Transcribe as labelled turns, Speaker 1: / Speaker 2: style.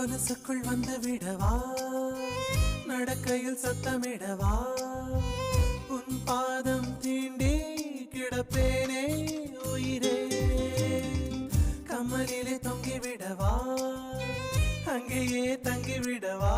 Speaker 1: கொலுசுக்குள் வந்து விடவா, நடக்கையில் சத்தமிடவா, உன் பாதம் தீண்டி கிடப்பேனே உயிரே. கமலிலே தொங்கி விடவா, அங்கேயே தங்கி விடவா.